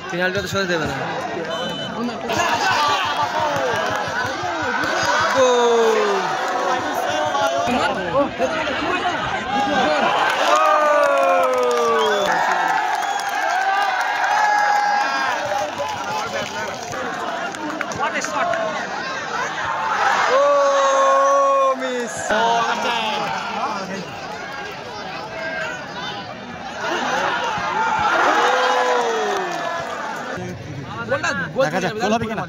Penalty তো সহজে দেবে না। দেখা যাক গোল হবে কিনা।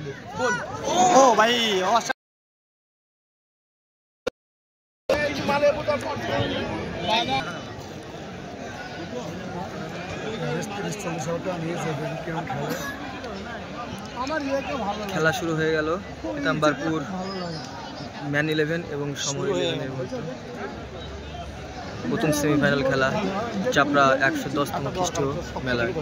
ও ভাই খেলা শুরু হয়ে গেল তাম্বারপুর ম্যান 11 এবং সমর 11-এর মধ্যে প্রথম সেমিফাইনাল খেলা চাপড়া 110তম খ্রিস্ট মেলায়।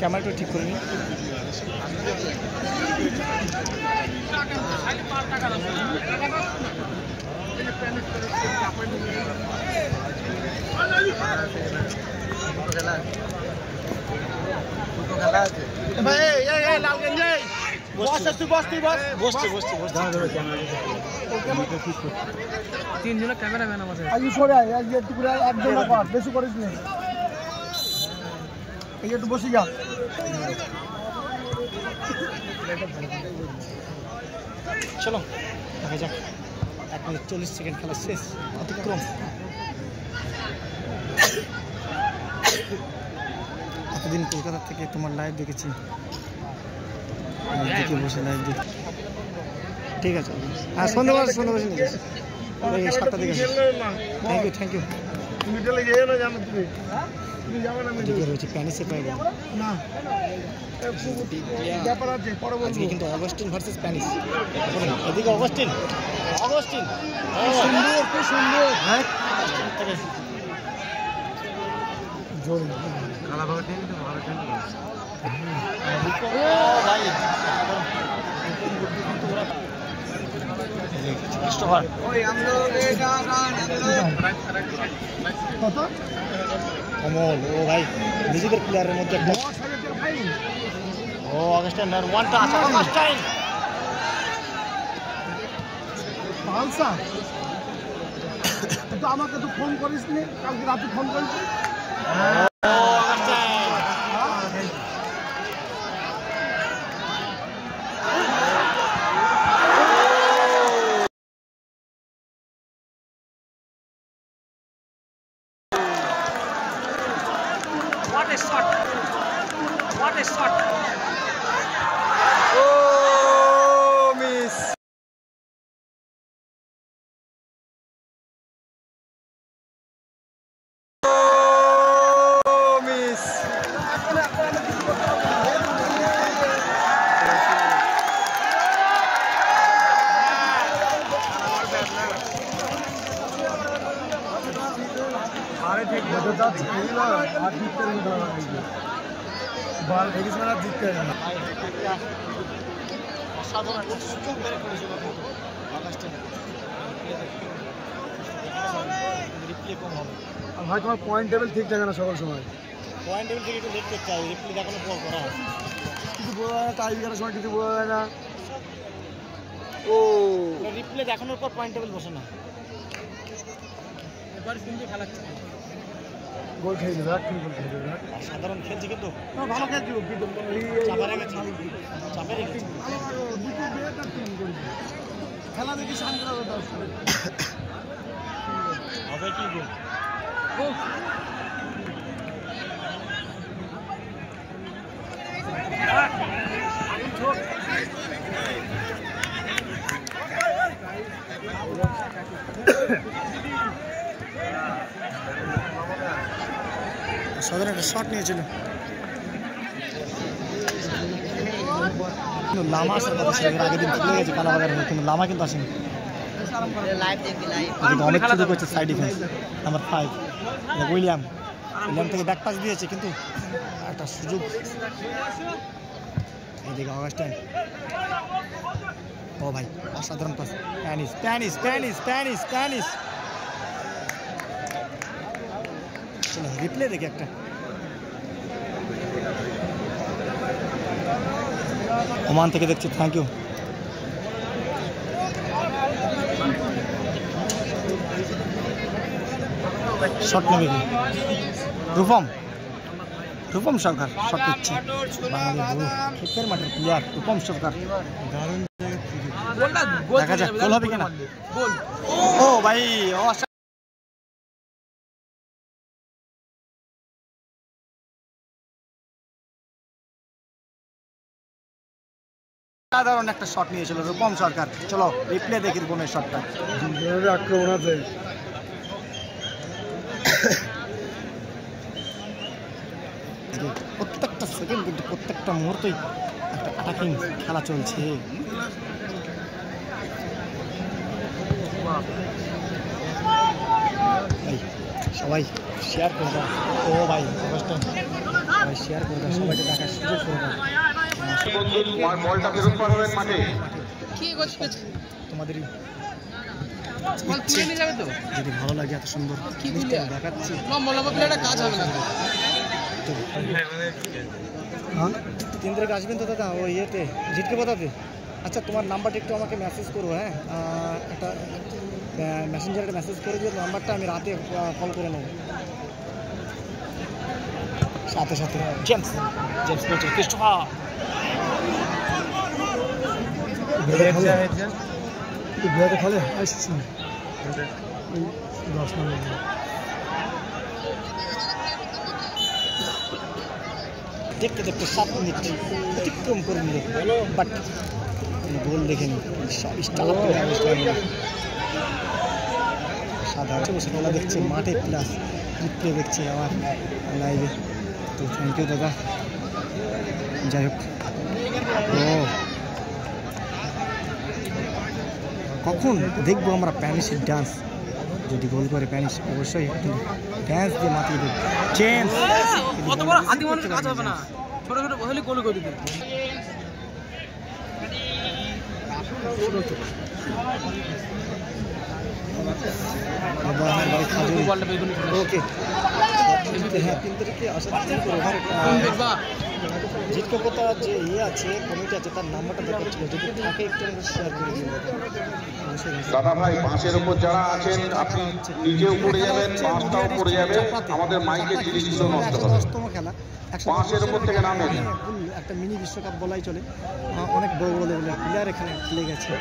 ক্যামেরাটা ঠিক করে নি। তিনজনের ক্যামেরাম্যান আমাদের বেশি করিস নি, এই একটু বসে যা। চলো দেখা যাক। 1 মিনিট 40 সেকেন্ড খেলা শেষ অতিক্রম। এতদিন কলকাতা থেকে তোমার লাইভ দেখেছি, দেখে বসে লাইভ দেখি। ঠিক আছে, হ্যাঁ সন্ধ্যে বসে 7টা দিকে। Thank you. প্যানিসে পাইবে না, আজকে কিন্তু অগস্টিন ভার্সেস প্যানিস। এদিকে অগস্টিন সুন্দর, খুব সুন্দর। কমল ও ভাই নিজেদের প্লেয়ারের মধ্যে একটা ও অগস্টিন ওয়ান টাচ অগস্টিন পালসা। তো আমাকে তো ফোন করিস নি, কালকে রাতে ফোন করিস। What a shot! Oh, miss! Oh, miss! বল দেখিস না, জিততে পারে না। ভাই তোমার পয়েন্ট টেবিল ঠিক থাকে না সকল সময়। পয়েন্ট টেবিল থেকে একটু দেখতে চাই, রিপ্লে দেখানোর পর করা হয়। কিছু বোঝা যায় না, টাই করার সময় কিছু বোঝা যায় না। ও রিপ্লে দেখানোর পর পয়েন্ট টেবিল বসে না। এবার কিন্তু খেলাচ্ছে গোল খেয়ে দেবে, গোল খেয়ে দেবে। সাধারণ খেলছে কিন্তু ভালো খেলছে, খেলা দেখি শান্ত হবে কি গোল। সাধারণ একটা শট নিয়েছিল। লামা আসার কথা ছিল, আগের দিন চলে গেছে কালাবাগার হয়ে, কিন্তু লামা কিন্তু আসেনি। অনেক শুরু করছে সাইড ডিফেন্স নাম্বার 5 উইলিয়াম থেকে ব্যাক পাস দিয়েছে, কিন্তু একটা সুযোগ এদিকে অগাস্টাইন। ও ভাই অসাধারণ pass, Spanish Spanish Spanish Spanish Spanish. চলো রিপ্লে দেখি একটা। ওমান থেকে দেখছি, থ্যাংক ইউ। শট নেবে কি রূপম সরকার শট নিচ্ছে, বাংলাদেশের মাঠের প্লেয়ার রূপম সরকার। দেখা যাক গোল হবে কিনা। ও ভাই সাধারণ একটা শট নিয়েছিল রূপম সরকার। চলো রিপ্লে দেখি রূপমের শটটা। আক্রমণ আছে, প্রত্যেকটা সেকেন্ড কিন্তু প্রত্যেকটা মুহূর্তেই একটা অ্যাটাকিং খেলা চলছে। সবাই শেয়ার করে দাও। ও ভাই সবাই শেয়ার করে দাও, সবাইকে দেখার সুযোগ করে দাও। তোমাদেরই যদি ভালো লাগে এত সুন্দর দেখাচ্ছি। হ্যাঁ 3 তারিখ আসবেন তো দাদা ওই ইয়েতে জিতকে বাতাতে। আচ্ছা তোমার নাম্বারটা একটু আমাকে মেসেজ করো। হ্যাঁ একটা মেসেঞ্জারে মেসেজ করে দিও নাম্বারটা, আমি রাতে কল করে নেব। সাথে সাথে জেমস বলছে ক্রিস্টোফার খেলে আসছি 10 মিনিট। দেখতে দেখতে 7 মিনিট অতিক্রম করে নিল, বাট গোল দেখেনি। সাধারণ বসে খেলা দেখছে মাঠে, প্লাস রিপ্লে দেখছে আমার লাইভে। তো থ্যাংক ইউ দাদা। যাই হোক, ও কখন দেখবো আমরা প্যানিশের ডান্স? যদি গোল করে প্যানিশ অবশ্যই ড্যান্স দিয়ে মাতিয়ে দেবে। জেমস কত বড় হাতি মনে কাজ হবে না, ছোট ছোট হলে গোল করে দিতে। ওকে হ্যাঁ 3 তারিখে আসার জিতকতা যে ইয়ে আছে কমিটি আছে, তার নাম্বারটা দেখাচ্ছিল, যদি তাকে একটু শেয়ার করে দিন দাদা ভাই। 5-এর উপর যারা আছেন আপনি নিজেও পড়ে যাবেন, 5টাও পড়ে যাবে, আমাদের মাইকের জিনিসগুলো নষ্ট হবে। 10তম খেলা 5-এর উপর থেকে নামেন। একটা মিনি বিশ্বকাপ বলাই চলে, অনেক বড় বড় লেভেলের প্লেয়ার এখানে খেলে গেছে।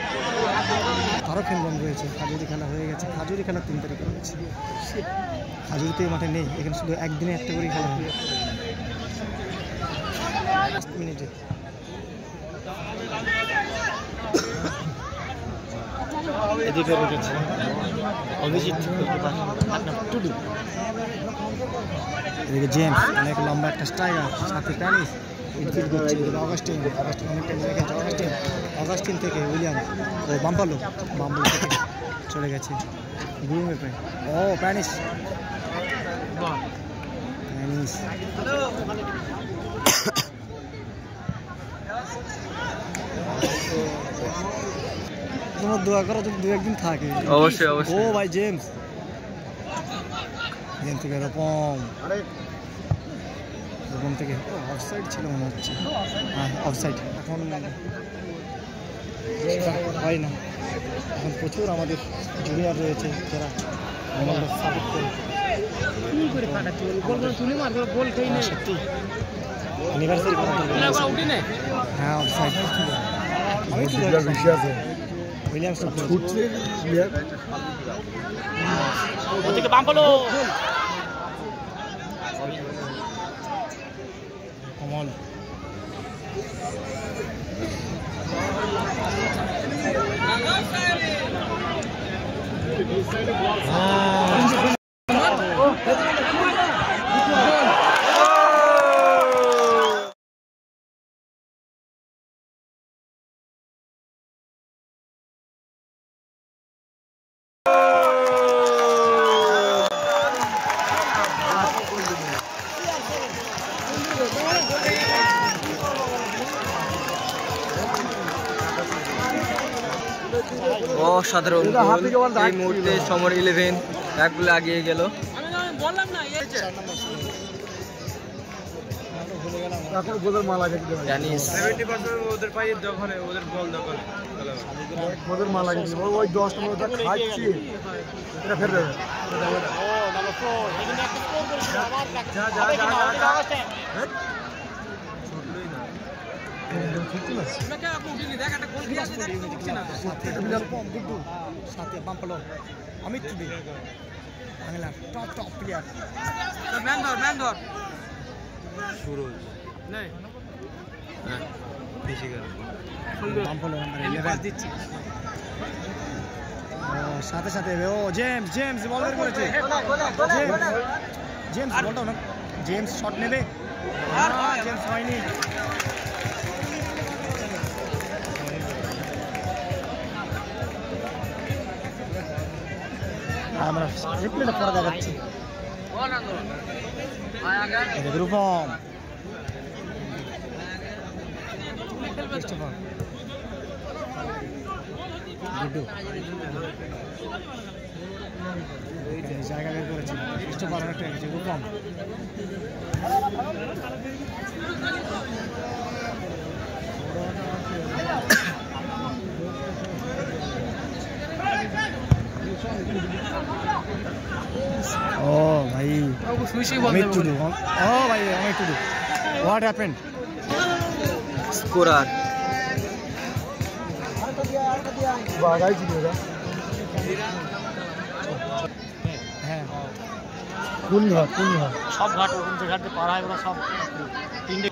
আরও খেলবন রয়েছে, খাজুরি খেলা হয়ে গেছে, খাজুরি খেলা 3 তারিখে রয়েছে। খাজুরিতে মাঠে নেই, এখানে শুধু একদিনে একটা করে খেলা হবে। 5 মিনিটে এদিকে রেখেছে অভিজিৎ টুডু, এদিকে জেমস অনেক লম্বা একটা স্ট্রাইকার, সাথে প্যানিস মিডফিল্ড করছে। অগাস্টিন অনেকটা রেখেছে, অগাস্টিন থেকে উইলিয়াম ও বাম্পালো থেকে চলে গেছে গ্রুমের পায়ে। ও প্যানিস তোমার দোয়া করো যদি 2 একদিন থাকে। অবশ্যই ও অবশ্যই। ভাই জেমস থেকে এরকম থেকে অফসাইড ছিল মনে হচ্ছে। হ্যাঁ অফসাইড। এখন হয় না, এখন প্রচুর আমাদের জুনিয়র রয়েছে যারা সাপোর্ট করে। সত্যি অ্যানিভার্সারি হ্যাঁ অফসাইড। আমি তো বেশি আছে উইলিয়ামস ছুটছে প্লেয়ার ওদিকে বাম্পালো কমল। অসাধারণ গোল। এই মুহূর্তে সমর 11 এক গোলে আগিয়ে গেল। এখন গোলের মালা খেতে হবে। ড্যানিশ গোলের মালা খেতে হবে। ওই 10 নম্বর খাচ্ছি এটা ফের দেবে। অমিত বাংলার টপ প্লেয়ার সুরজ সাথে সাথে ও জেমস বল বের করেছে। জেমস বলটা না, জেমস শট নেবে, জেমস হয়নি। আমরা রিপ্লেটা পরে দেখাচ্ছি। রূপম জায়গা বের করেছি, ক্রিস্টোফার অনেকটা গেছে। রূপম ও ভাই অমিত টুডু, ও ভাই Amit Tudu, what happened? Scorer বাগাই ছিল ওরা। হ্যাঁ কোন ঘাট সব ঘাট, ওখান থেকে ঘাটে পাড়া হয় ওরা সব তিনটে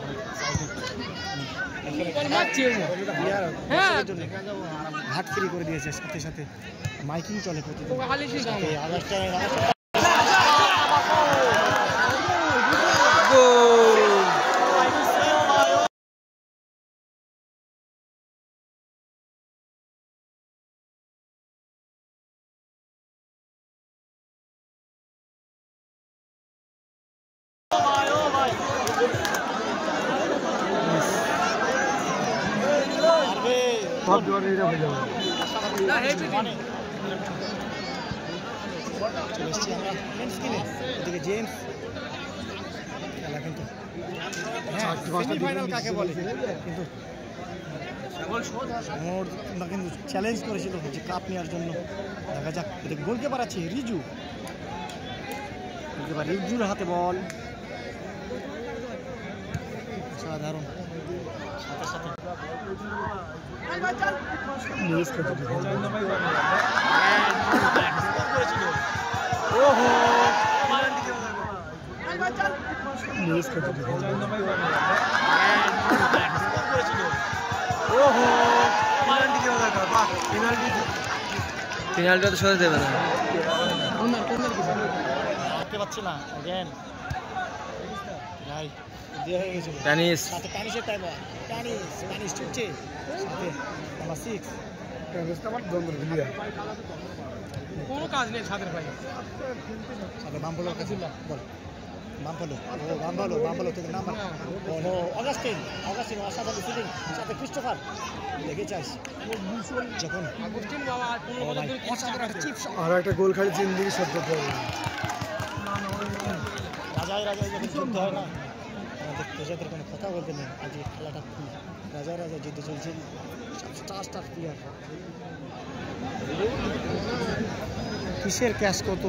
ঘাট ফ্রি করে দিয়েছে। সাথে সাথে মাইকিং চলে প্রতিদিন। সব জোরে এটা হয়ে যাবে। চলে এসছি আমরা মেন স্ক্রিনে। এদিকে জেমস খেলা কিন্তু সেমিফাইনাল কাকে বলে, কিন্তু আমরা কিন্তু চ্যালেঞ্জ করেছিল যে কাপ নেওয়ার জন্য। দেখা যাক। এদিকে গোলকিপার আছে রিজু, গোলকিপার রিজুর হাতে বল, সাধারণ। সাথে সাথে পেনাল্টি তো সরে দেবে না, দেখতে পাচ্ছি না। ড্যানিশ ছুটছে সাথে নাম্বার 6 কোনো কাজ নেই সাদের ভাই। সাথে বাম্পলোর কাছে বল, বাম্পলো থেকে নাম্বার অগাস্টিন অসাধারণ ফিল্ডিং। সাথে ক্রিস্টোফার লেগে চাইস যখন আর একটা গোল খালি জিন্দিগি সব করতে হবে। রাজায় যখন যুদ্ধ হয় না, আমাদের প্রজাদের কোনো কথা বলতে নেই। আজকে খেলাটা খুব রাজায় যুদ্ধ চলছে। স্টার প্লেয়ার কিসের ক্যাশ কত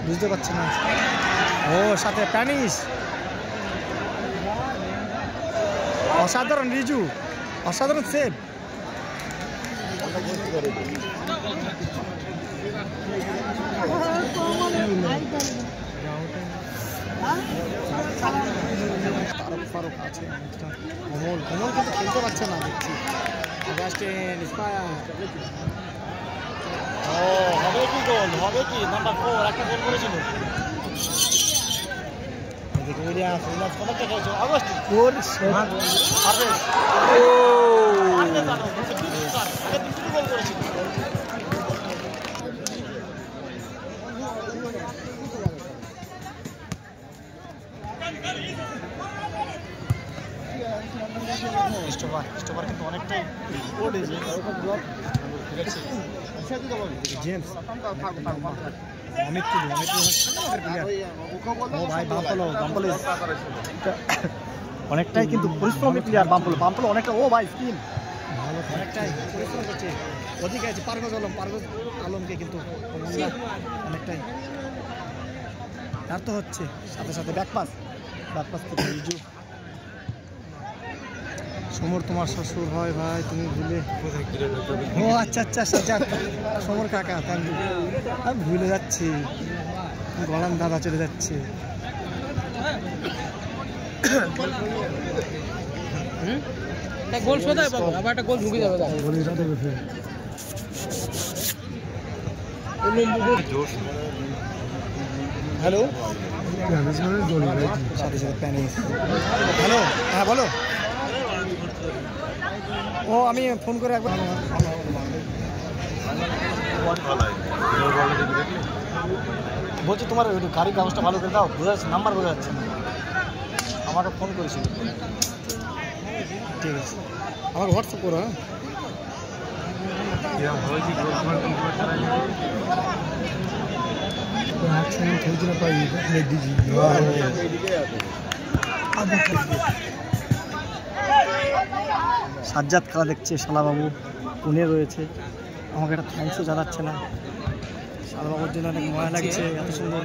বুঝতে পারছি না। ও সাথে প্যানিস, অসাধারণ রিজু, অসাধারণ সেভ। ফারুক আছে, কমল কিন্তু খেলতে পারছে না দেখছি। হবে কি গোল, হবে কি? নাম্বার 4 একটা গোল করেছিল। এদিকে উইলিয়ামস কতটা খেলছে? অগস্টিন গোল শট পারবে। ও আগে দুটো গোল করেছিল। ক্রিস্টোফার কিন্তু অনেকটাই স্পোর্ট এসে জেমস অনেকটাই কিন্তু পরিশ্রমী প্লেয়ার বাম্পলো অনেকটা ও ভাই স্কিল ভালো অনেকটাই পরিশ্রম করছে ওদিকে আছে পারভেজ আলমকে কিন্তু অনেকটাই তার তো হচ্ছে সাথে সাথে ব্যাকপাস থেকে রিজু সমর তোমার শ্বশুর হয় ভাই তুমি ভুলে ও আচ্ছা সাজ্জাদ সমর কাকা থ্যাংক ইউ আমি ভুলে যাচ্ছি গলাম দাদা চলে যাচ্ছে গোল শোধায় বাবু আবার একটা গোল ঢুকে যাবে হ্যালো সাথে সাথে প্যানিস হ্যালো হ্যাঁ বলো ও আমি ফোন করে একবার বলছি তোমার গাড়ির কাগজটা ভালো করে দাও বোঝা যাচ্ছে নাম্বার বোঝা যাচ্ছে না আমাকে ফোন করেছিল ঠিক আছে আমাকে হোয়াটসঅ্যাপ করো সাজ্জাদ খেলা দেখছে শালাবাবু পুনে রয়েছে আমাকে একটা থ্যাঙ্কসও জানাচ্ছে না শালাবাবুর জন্য অনেক মজা লাগছে এত সুন্দর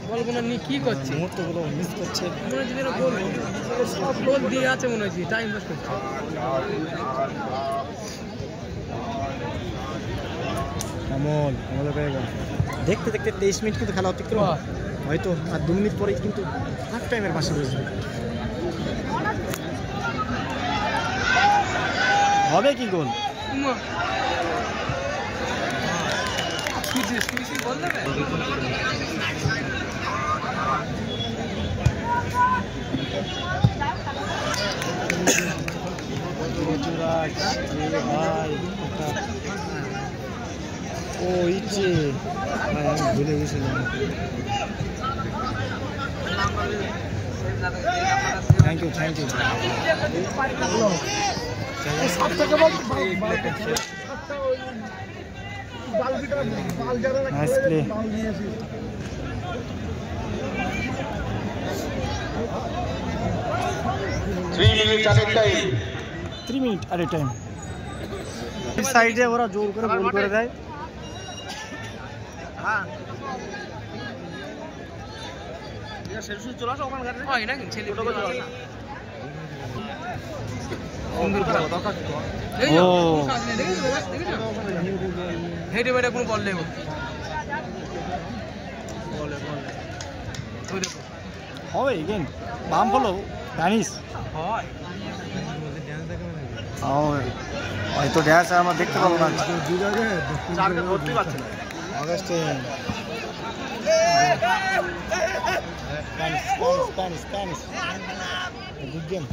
বলগুলো নিয়ে কি করছে মুহূর্তগুলো মিস করছে মনে হচ্ছে যেন গোল দিয়ে আছে মনে হচ্ছে টাইম পাস করছে দেখতে 23 মিনিট কিন্তু খেলা অতিক্রম হয়তো আর 2 মিনিট পরেই কিন্তু হাফ টাইমের পাশে বসবে হবে কি গোল ও ইচ্ছে আমি ভুলে গেছিলাম thank you nice play 3 minute at a time সাইডে ওরা জোর করে গোল করে দেয় হ্যাঁ এটা শেষ চলে আসো ওখানে ঘাটে হয় না ছেলে ফটো করে চলে সুন্দর খেলা দরকার ও দেখেছো হেডে বেডে কোনো বল নেই বলে ওই দেখো হয় এগেইন বাম বলো প্যানিস হয় হয়তো ড্যান্স আমরা দেখতে পাবো না চারকে ধরতে পারছে না আগস্টে Spanish. Good game.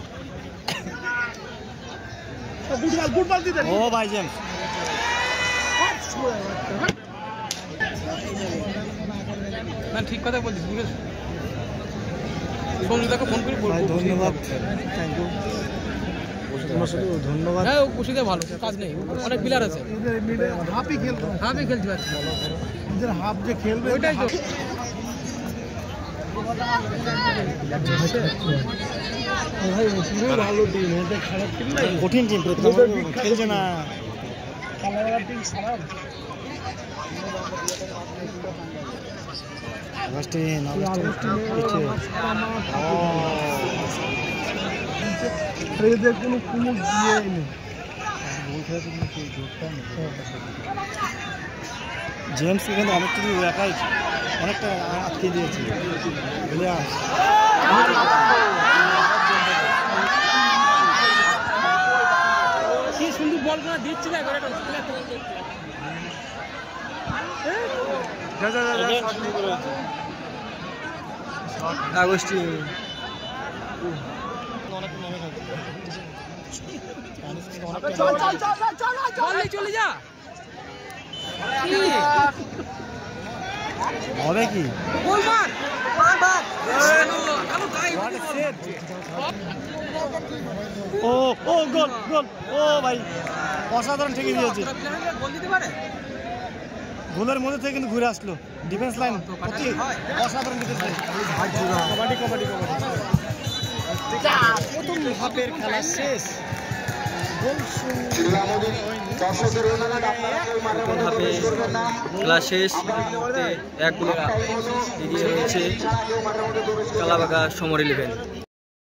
Good ball. Oh, by James. না ঠিক কথা বলছিস বুঝেছ সঞ্জিতাকে ফোন করে বলবো ধন্যবাদ থ্যাংক ইউ ধন্যবাদ হ্যাঁ খুশিতে ভালো কাজ নেই অনেক প্লেয়ার আছে হাফই খেলতে পারছে হাফ যে খেলবে ওইটাই তো ভালো টিম খারাপ টিম না কঠিন টিম খেলছে না জেমস কিন্তু অনেক কিছু একাই অনেকটা আটকে দিয়েছে কি সুন্দর বল করে দিচ্ছে না আগস্টি চলে যা হবে কি ও ও গোল গোল ও ভাই অসাধারণ ঠিকই দিয়েছে গোলের মধ্যে থেকে কিন্তু ঘুরে আসলো ডিফেন্স লাইন অসাধারণ ডিফেন্স লাইন কবাডি কবাডি কবাডি প্রথম হাফের খেলা শেষ খেলা শেষ 1 গোলে এগিয়ে রয়েছে কালাবাগা সমর 11।